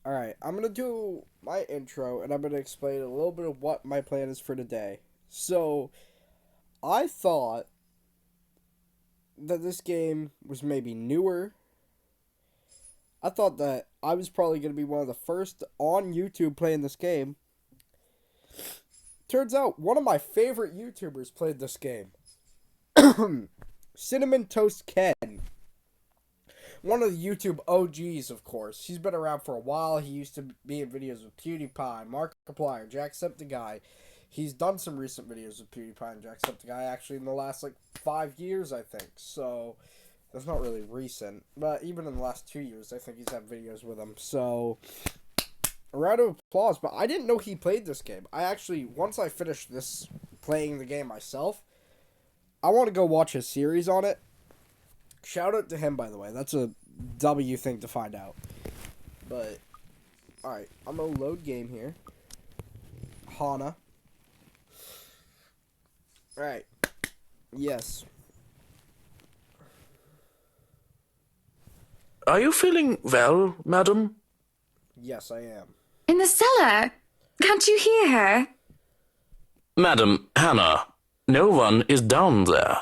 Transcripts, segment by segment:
Alright, I'm gonna do my intro and I'm gonna explain a little bit of what my plan is for today. So, I thought that this game was maybe newer. I thought that I was probably gonna be one of the first on YouTube playing this game. Turns out one of my favorite YouTubers played this game. Cinnamon Toast Ken. One of the YouTube OGs, of course. He's been around for a while. He used to be in videos with PewDiePie, Markiplier, Jacksepticeye. He's done some recent videos with PewDiePie and Jacksepticeye actually in the last 5 years, I think. So that's not really recent, but even in the last 2 years, I think he's had videos with him. So a round of applause. But I didn't know he played this game. I actually, once I finished this playing the game myself, I want to go watch his series on it. Shout out to him, by the way. That's a W thing to find out. But, alright. I'm going to load game here. Hana. Alright. Yes. Are you feeling well, madam? Yes, I am. In the cellar? Can't you hear her? Madam Hannah, no one is down there.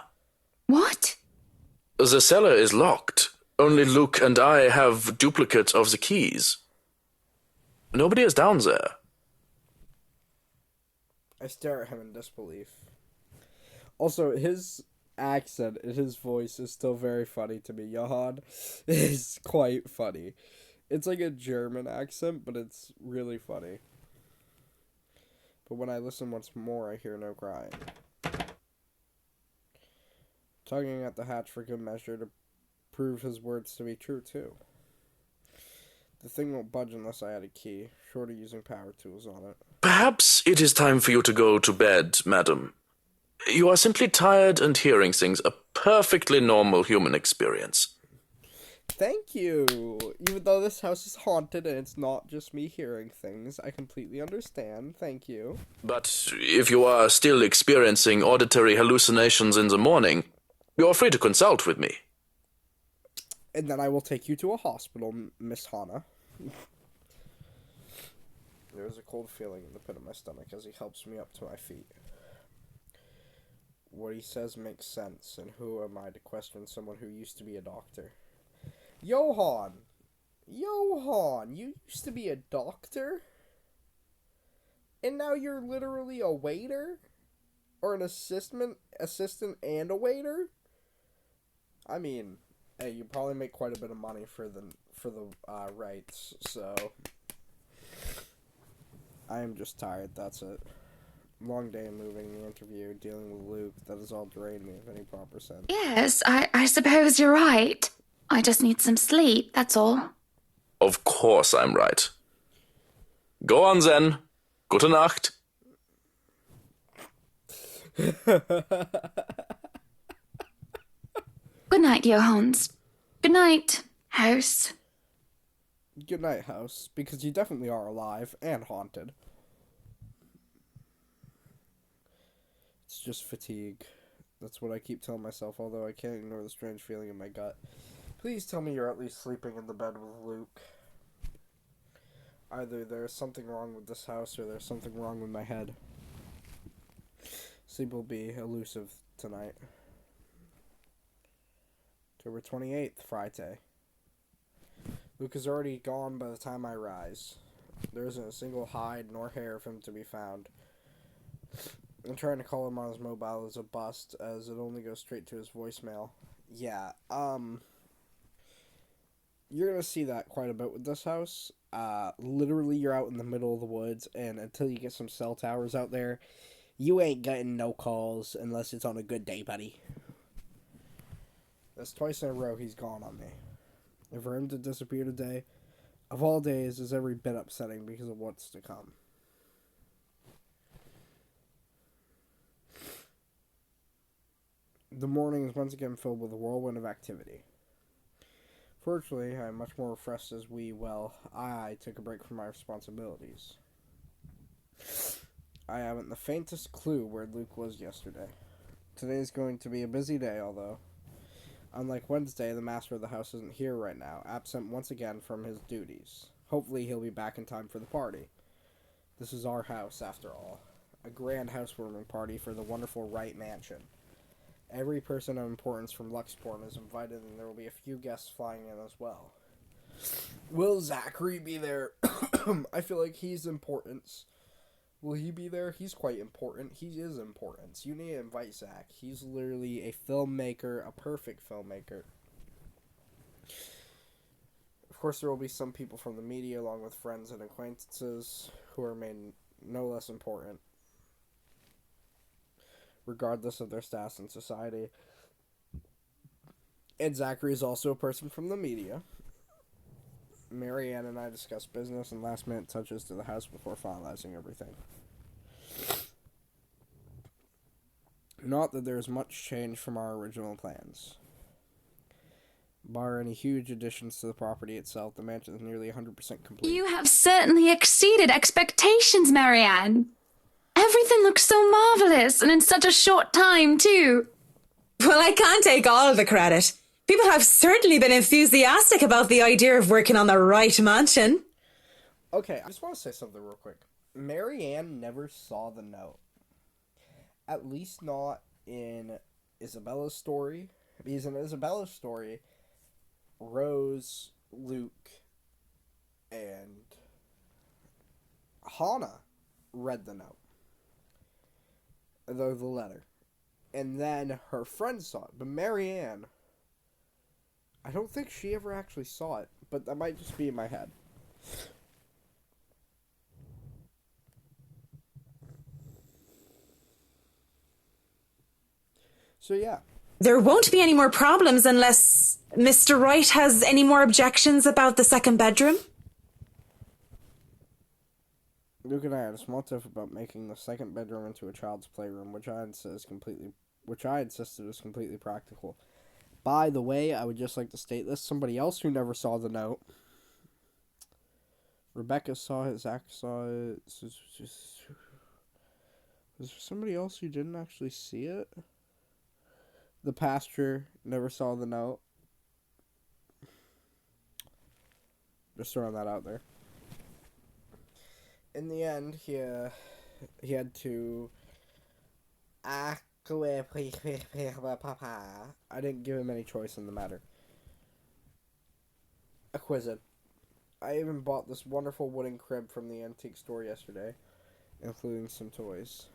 What? The cellar is locked. Only Luke and I have duplicates of the keys. Nobody is down there. I stare at him in disbelief. Also, his accent and his voice is still very funny to me. Johan is quite funny. It's like a German accent, but it's really funny. But when I listen once more, I hear no crying. Tugging at the hatch for good measure to prove his words to be true, too. The thing won't budge unless I add a key, short of using power tools on it. Perhaps it is time for you to go to bed, madam. You are simply tired and hearing things, a perfectly normal human experience. Thank you! Even though this house is haunted and it's not just me hearing things, I completely understand. Thank you. But if you are still experiencing auditory hallucinations in the morning, you are free to consult with me. And then I will take you to a hospital, Miss Hana. There is a cold feeling in the pit of my stomach as he helps me up to my feet. What he says makes sense, and who am I to question someone who used to be a doctor? Johan! Johan! You used to be a doctor? And now you're literally a waiter? Or an assistant and a waiter? I mean, hey, you probably make quite a bit of money for the rights, so I am just tired, that's it. Long day moving, the interview, dealing with Luke, that has all drained me of any proper sense. Yes, I suppose you're right. I just need some sleep, that's all. Of course I'm right. Go on then. Gute Nacht. Good night, Johans. Good night, house. Good night, house, because you definitely are alive and haunted. It's just fatigue. That's what I keep telling myself, although I can't ignore the strange feeling in my gut. Please tell me you're at least sleeping in the bed with Luke. Either there's something wrong with this house or there's something wrong with my head. Sleep will be elusive tonight. October 28th, Friday. Luke is already gone by the time I rise. There isn't a single hide nor hair of him to be found. I'm trying to call him on his mobile is a bust, as it only goes straight to his voicemail. Yeah, you're gonna see that quite a bit with this house. Literally, you're out in the middle of the woods, and until you get some cell towers out there, you ain't getting no calls unless it's on a good day, buddy. That's twice in a row he's gone on me. And for him to disappear today, of all days, is every bit upsetting because of what's to come. The morning is once again filled with a whirlwind of activity. Fortunately, I am much more refreshed as I took a break from my responsibilities. I haven't the faintest clue where Luke was yesterday. Today is going to be a busy day, although. Unlike Wednesday, the master of the house isn't here right now, absent once again from his duties. Hopefully he'll be back in time for the party. This is our house, after all. A grand housewarming party for the wonderful Wright Mansion. Every person of importance from Luxport is invited, and there will be a few guests flying in as well. Will Zachary be there? I feel like he's importance. Will he be there? He's quite important. He is importance. You need to invite Zach. He's literally a filmmaker, a perfect filmmaker. Of course, there will be some people from the media, along with friends and acquaintances, who are made no less important, regardless of their status in society. And Zachary is also a person from the media. Marianne and I discussed business and last-minute touches to the house before finalizing everything. Not that there is much change from our original plans. Bar any huge additions to the property itself, the mansion is nearly 100% complete. You have certainly exceeded expectations, Marianne. Everything looks so marvelous, and in such a short time, too. Well, I can't take all of the credit. People have certainly been enthusiastic about the idea of working on the right mansion. Okay, I just want to say something real quick. Marianne never saw the note. At least not in Isabella's story. Because in Isabella's story, Rose, Luke, and Hannah read the note. The letter. And then her friend saw it. But Marianne, I don't think she ever actually saw it. But that might just be in my head. So yeah. There won't be any more problems unless Mr. Wright has any more objections about the second bedroom. Luke and I had a small tiff about making the second bedroom into a child's playroom, which I insisted is completely practical. By the way, I would just like to state this: somebody else who never saw the note. Rebecca saw it. Zach saw it. Was there somebody else who didn't actually see it? The pastor never saw the note. Just throwing that out there. In the end, he had to... I didn't give him any choice in the matter. Acquisite. I even bought this wonderful wooden crib from the antique store yesterday, including some toys.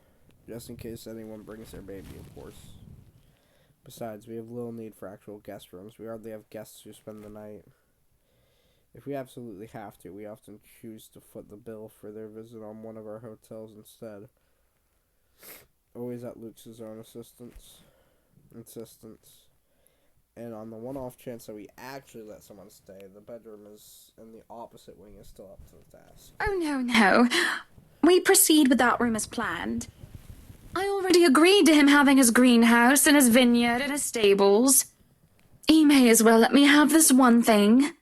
Just in case anyone brings their baby, of course. Besides, we have little need for actual guest rooms. We hardly have guests who spend the night. If we absolutely have to, we often choose to foot the bill for their visit on one of our hotels instead. Always at Luke's own insistence. And on the one-off chance that we actually let someone stay, the bedroom is in the opposite wing is still up to the task. Oh, no. We proceed with that room as planned. I already agreed to him having his greenhouse and his vineyard and his stables. He may as well let me have this one thing.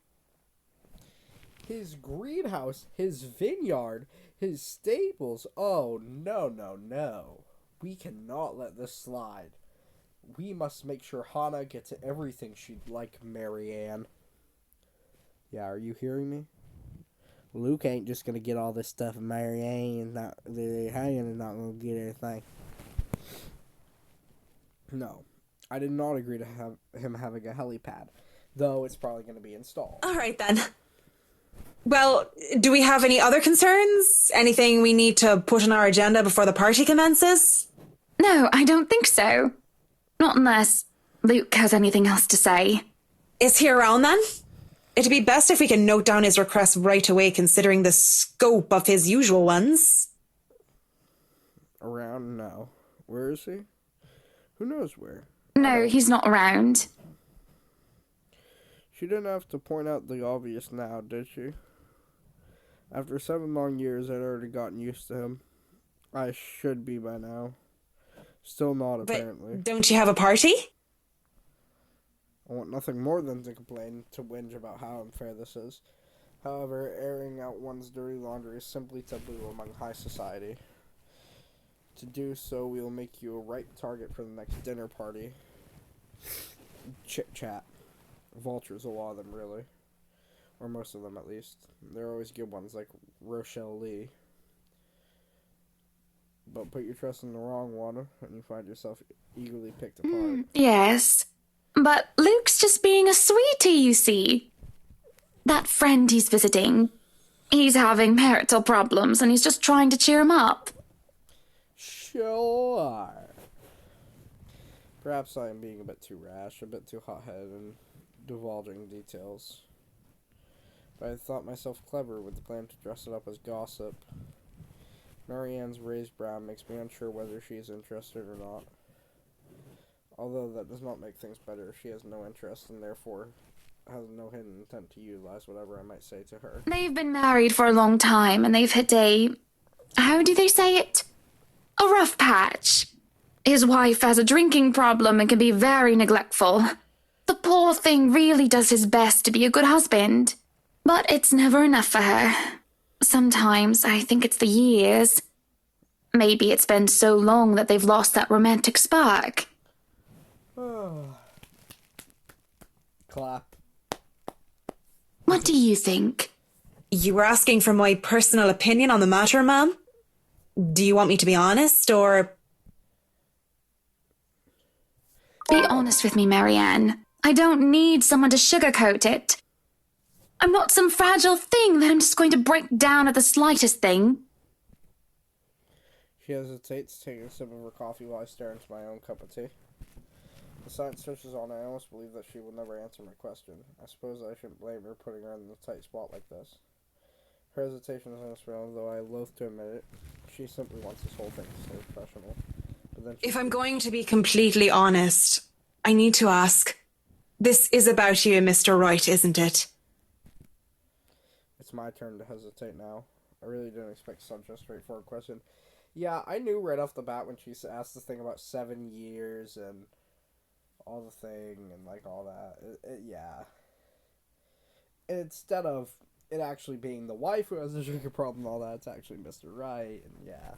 His greenhouse, his vineyard, his stables. Oh, no. We cannot let this slide. We must make sure Hannah gets everything she'd like, Marianne. Yeah, are you hearing me? Luke ain't just gonna get all this stuff, and Marianne is not gonna get anything. No, I did not agree to have him having a helipad, though it's probably gonna be installed. All right, then. Well, do we have any other concerns? Anything we need to put on our agenda before the party commences? No, I don't think so. Not unless Luke has anything else to say. Is he around then? It'd be best if we can note down his request right away, considering the scope of his usual ones. Around? No. Where is he? Who knows where? No, he's not around. She didn't have to point out the obvious now, did she? After 7 long years, I'd already gotten used to him. I should be by now. Still not, apparently. But don't you have a party? I want nothing more than to complain, to whinge about how unfair this is. However, airing out one's dirty laundry is simply taboo among high society. To do so, we will make you a ripe target for the next dinner party. Chit-chat. Vultures, a lot of them, really. Or most of them, at least. They're always good ones, like Rochelle Lee. But put your trust in the wrong one, and you find yourself eagerly picked apart. Yes. But Luke's just being a sweetie, you see. That friend he's visiting, he's having marital problems, and he's just trying to cheer him up. Sure. Perhaps I am being a bit too rash, a bit too hot-headed, and divulging details. But I thought myself clever with the plan to dress it up as gossip. Marianne's raised brow makes me unsure whether she is interested or not. Although that does not make things better. She has no interest and therefore has no hidden intent to utilize whatever I might say to her. They've been married for a long time, and they've hit how do they say it? A rough patch. His wife has a drinking problem and can be very neglectful. The poor thing really does his best to be a good husband. But it's never enough for her. Sometimes I think it's the years. Maybe it's been so long that they've lost that romantic spark. Clap. What do you think? You were asking for my personal opinion on the matter, ma'am? Do you want me to be honest, or... Be honest with me, Marianne. I don't need someone to sugarcoat it. I'm not some fragile thing that I'm just going to break down at the slightest thing. She hesitates, taking a sip of her coffee while I stare into my own cup of tea. The silence stretches on. I almost believe that she will never answer my question. I suppose I shouldn't blame her putting her in a tight spot like this. Her hesitation is unexplainable, though I loathe to admit it. She simply wants this whole thing to stay professional. But then If I'm going to be completely honest, I need to ask. This is about you, Mr. Wright, isn't it? It's my turn to hesitate now. I really didn't expect such a straightforward question. Yeah, I knew right off the bat when she asked the thing about 7 years and all the thing and like all that. Yeah. Instead of it actually being the wife who has a drinking problem and all that, it's actually Mr. Wright, and yeah.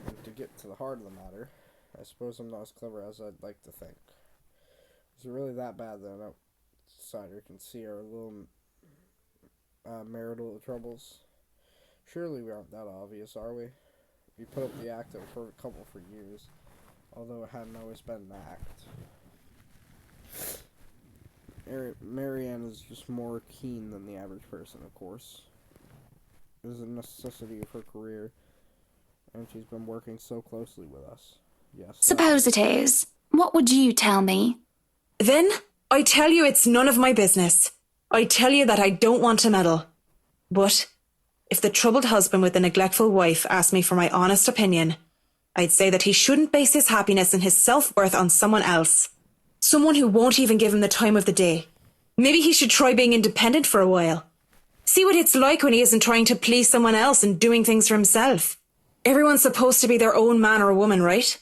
And to get to the heart of the matter, I suppose I'm not as clever as I'd like to think. Is it really that bad that an outsider can see our little marital troubles? Surely we aren't that obvious, are we? We put up the act of a perfect couple for years, although it hadn't always been an act. Marianne is just more keen than the average person, of course. It is a necessity of her career, and she's been working so closely with us. Yes. Suppose it is. What would you tell me? Then, I tell you it's none of my business. I tell you that I don't want to meddle. But, if the troubled husband with the neglectful wife asked me for my honest opinion, I'd say that he shouldn't base his happiness and his self-worth on someone else. Someone who won't even give him the time of the day. Maybe he should try being independent for a while. See what it's like when he isn't trying to please someone else and doing things for himself. Everyone's supposed to be their own man or woman, right?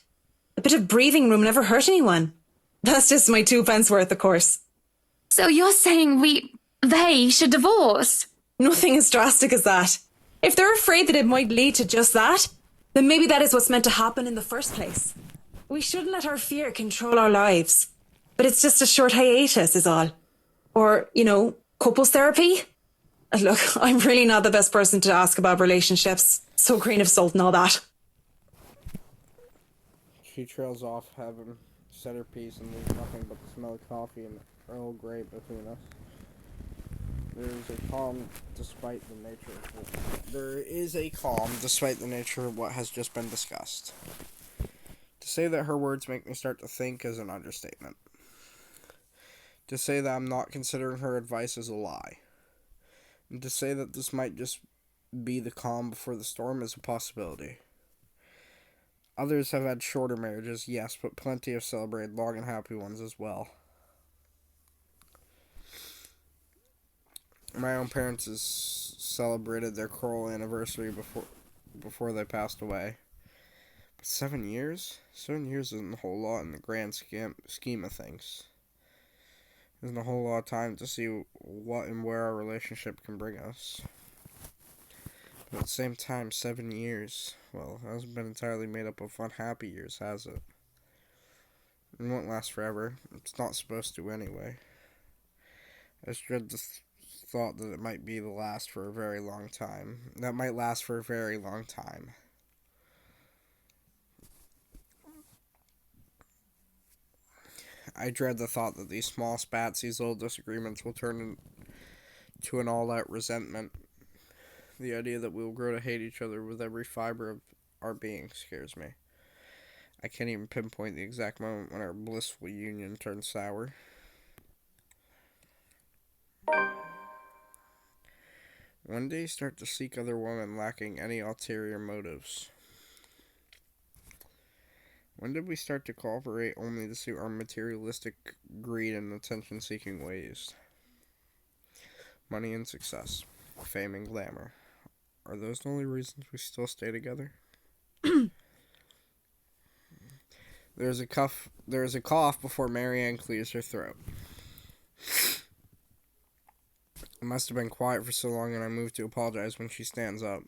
A bit of breathing room never hurt anyone. That's just my 2 pence worth, of course. So you're saying they should divorce? Nothing as drastic as that. If they're afraid that it might lead to just that, then maybe that is what's meant to happen in the first place. We shouldn't let our fear control our lives. But it's just a short hiatus is all. Or, couples therapy? Look, I'm really not the best person to ask about relationships. So grain of salt and all that. She trails off, having said her piece, and leaves nothing but the smell of coffee and Earl Grey between us. There is a calm despite the nature of what has just been discussed. To say that her words make me start to think is an understatement. To say that I'm not considering her advice is a lie. And to say that this might just be the calm before the storm is a possibility. Others have had shorter marriages, yes, but plenty have celebrated long and happy ones as well. My own parents celebrated their choral anniversary before they passed away. But 7 years? 7 years isn't a whole lot in the grand scheme of things. Isn't a whole lot of time to see what and where our relationship can bring us. But at the same time, 7 years, well, it hasn't been entirely made up of unhappy years, has it? It won't last forever. It's not supposed to anyway. I just dread the thought that it might be the last for a very long time. That might last for a very long time. I dread the thought that these small spats, these little disagreements will turn into an all-out resentment. The idea that we will grow to hate each other with every fiber of our being scares me. I can't even pinpoint the exact moment when our blissful union turns sour. When did he start to seek other women lacking any ulterior motives? When did we start to cooperate only to suit our materialistic greed and attention-seeking ways? Money and success, fame and glamour. Are those the only reasons we still stay together? There is a cough before Marianne clears her throat. I must have been quiet for so long, and I move to apologize when she stands up.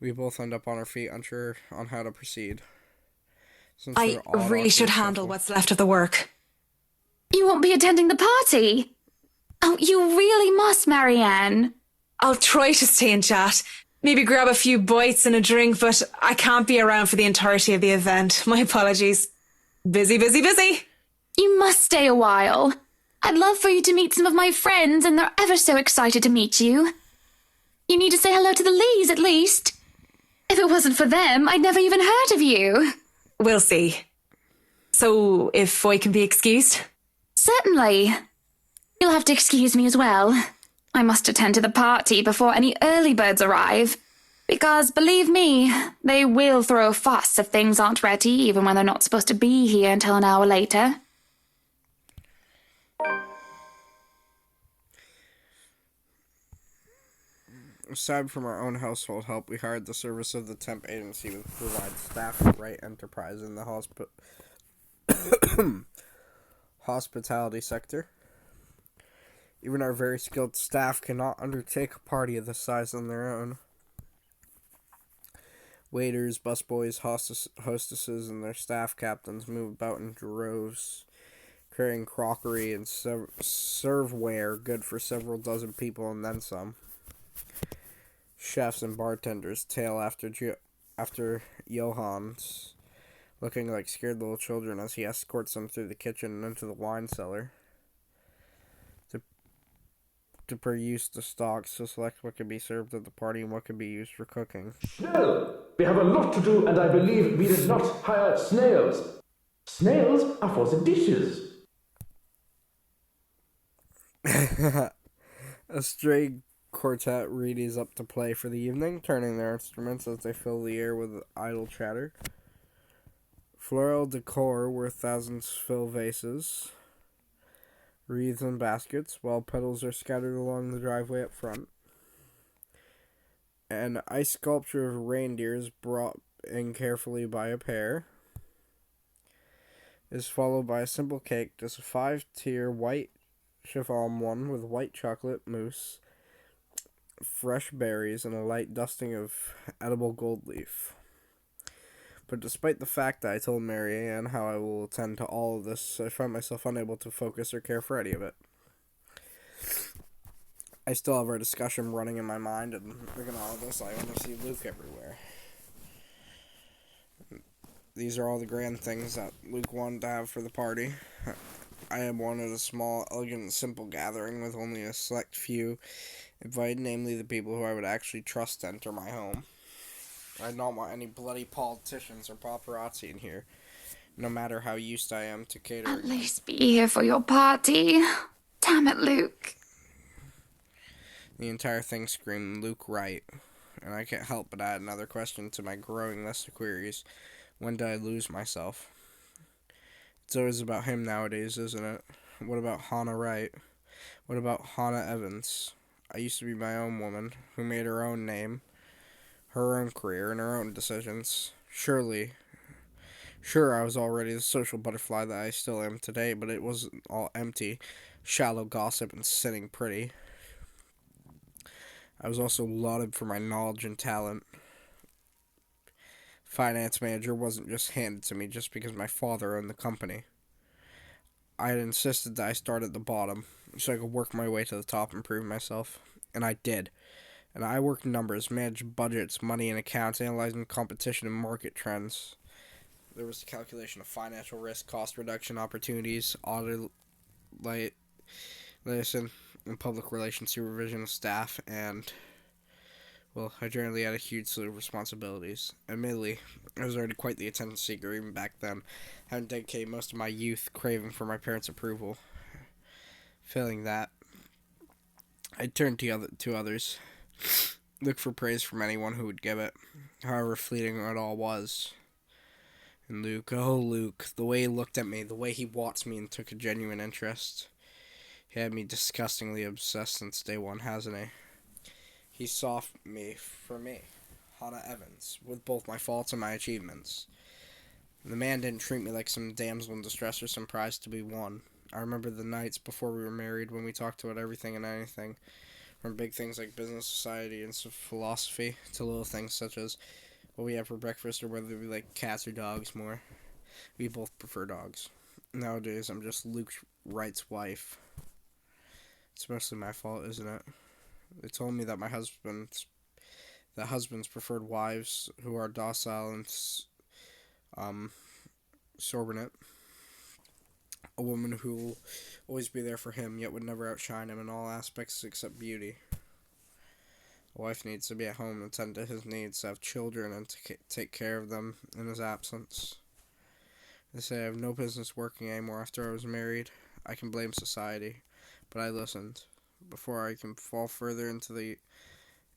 We both end up on our feet, unsure on how to proceed. I really should handle what's left of the work. You won't be attending the party? Oh, you really must, Marianne. I'll try to stay and chat. Maybe grab a few bites and a drink, but I can't be around for the entirety of the event. My apologies. Busy, busy, busy. You must stay a while. I'd love for you to meet some of my friends, and they're ever so excited to meet you. You need to say hello to the Lees, at least. If it wasn't for them, I'd never even heard of you. We'll see. So, if I can be excused? Certainly. You'll have to excuse me as well. I must attend to the party before any early birds arrive. Because, believe me, they will throw a fuss if things aren't ready, even when they're not supposed to be here until an hour later. Aside from our own household help, we hired the service of the temp agency to provide staff for Wright Enterprise in the hospitality sector. Even our very skilled staff cannot undertake a party of this size on their own. Waiters, busboys, hostesses, and their staff captains move about in droves, carrying crockery and serveware good for several dozen people and then some. Chefs and bartenders tail after Johans, looking like scared little children as he escorts them through the kitchen and into the wine cellar to peruse the stocks to select what can be served at the party and what can be used for cooking. Snell! We have a lot to do, and I believe we did not hire snails. Snails are for the dishes. A stray quartet readies up to play for the evening, turning their instruments as they fill the air with idle chatter. Floral decor where thousands fill vases, wreaths and baskets, while petals are scattered along the driveway up front. An ice sculpture of reindeers brought in carefully by a pair is followed by a simple cake, just a 5-tier white chiffon one with white chocolate mousse, fresh berries, and a light dusting of edible gold leaf. But despite the fact that I told Marianne how I will attend to all of this, I find myself unable to focus or care for any of it. I still have our discussion running in my mind, and looking at all of this, I want to see Luke everywhere. These are all the grand things that Luke wanted to have for the party. I had wanted a small, elegant, and simple gathering with only a select few invited, namely the people who I would actually trust to enter my home. I don't want any bloody politicians or paparazzi in here, no matter how used I am to catering. At least be here for your party. Damn it, Luke. The entire thing screamed Luke Wright, and I can't help but add another question to my growing list of queries. When did I lose myself? It's always about him nowadays, isn't it? What about Hannah Wright? What about Hannah Evans? I used to be my own woman, who made her own name, her own career, and her own decisions. Sure, I was already the social butterfly that I still am today, but it wasn't all empty, shallow gossip and sitting pretty. I was also lauded for my knowledge and talent. Finance manager wasn't just handed to me just because my father owned the company. I had insisted that I start at the bottom, so I could work my way to the top and prove myself. And I did. And I worked numbers, managed budgets, money and accounts, analyzing competition and market trends. There was the calculation of financial risk, cost reduction opportunities, audit, listen, and public relations supervision of staff, and, well, I generally had a huge slew of responsibilities. Admittedly, I was already quite the attention seeker even back then, having dedicated most of my youth craving for my parents' approval. Failing that, I turned to others, look for praise from anyone who would give it, however fleeting it all was. And Luke, oh Luke, the way he looked at me, the way he watched me and took a genuine interest. He had me disgustingly obsessed since day one, hasn't he? He saw me for me, Hannah Evans, with both my faults and my achievements. The man didn't treat me like some damsel in distress or some prize to be won. I remember the nights before we were married when we talked about everything and anything, from big things like business, society, and philosophy, to little things such as what we have for breakfast or whether we like cats or dogs more. We both prefer dogs. Nowadays, I'm just Luke Wright's wife. It's mostly my fault, isn't it? They told me that husbands preferred wives who are docile and subordinate. A woman who will always be there for him, yet would never outshine him in all aspects except beauty. A wife needs to be at home and attend to his needs, to have children, and to take care of them in his absence. They say I have no business working anymore after I was married. I can blame society, but I listened. Before I can fall further into the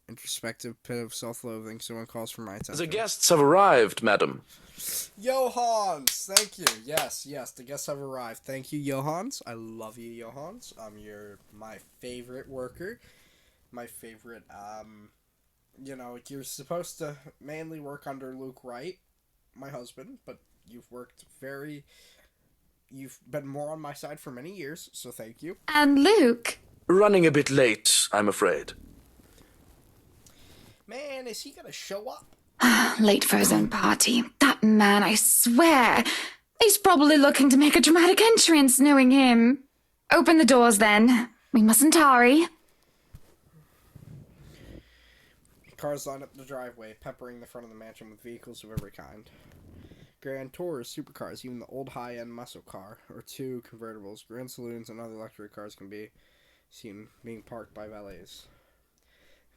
introspective pit of self-loathing, someone calls for my attention. The guests have arrived, madam. Johans! Thank you. Yes, the guests have arrived. Thank you, Johans. I love you, Johans. You're my favorite worker. My favorite, you're supposed to mainly work under Luke Wright, my husband, but you've been more on my side for many years, so thank you. And Luke? Running a bit late, I'm afraid. Man, is he gonna show up? Late for his own party. That man, I swear. He's probably looking to make a dramatic entrance, knowing him. Open the doors, then. We mustn't tarry. Cars line up the driveway, peppering the front of the mansion with vehicles of every kind. Grand tours, supercars, even the old high-end muscle car, or two convertibles, grand saloons, and other luxury cars can be seen being parked by valets.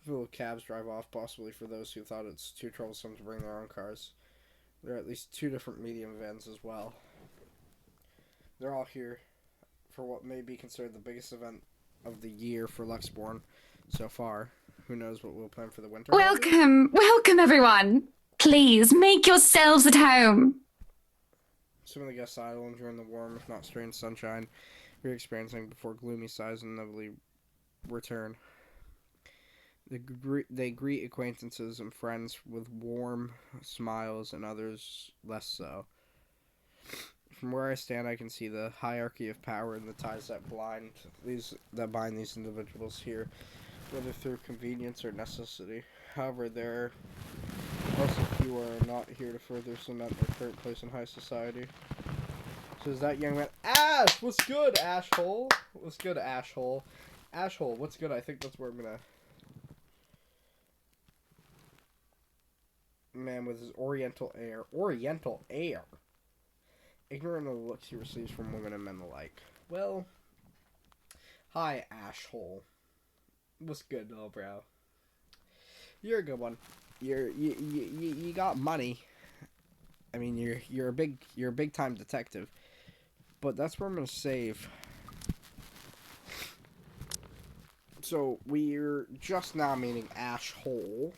Little cabs drive off, possibly for those who thought it's too troublesome to bring their own cars. There are at least two different medium vans as well. They're all here for what may be considered the biggest event of the year for Luxborn so far. Who knows what we'll plan for the winter? Welcome everyone. Please, make yourselves at home. Some of the guests idle enjoying the warm, if not strange sunshine we're experiencing before gloomy sighs inevitably return. They greet acquaintances and friends with warm smiles and others less so. From where I stand, I can see the hierarchy of power and the ties that bind these individuals here, whether through convenience or necessity. However, there are also few who are not here to further cement their current place in high society. So is that young man Ash? What's good, Ashhole? What's good, Ashhole? Ashhole, what's good? I think that's where I'm gonna. Man with his oriental air. Oriental air. Ignorant of the looks he receives from women and men alike. Well, hi, Ashhole. What's good, little bro? You're a good one. You got money. I mean, you're a big time detective. But that's where I'm gonna save. So we're just now meeting Ashhole.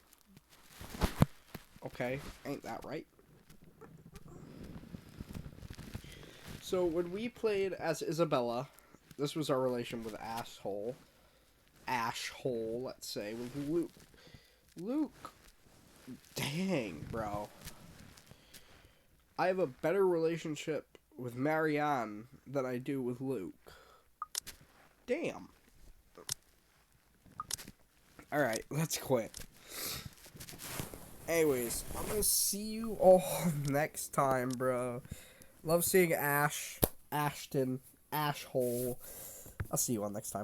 Okay, ain't that right? So when we played as Isabella, this was our relation with Ashhole, let's say, with Luke. Luke, dang, bro. I have a better relationship with Marianne than I do with Luke. Damn. Alright, let's quit. Anyways, I'm gonna see you all next time, bro. Love seeing Ashton, Ashhole. I'll see you all next time.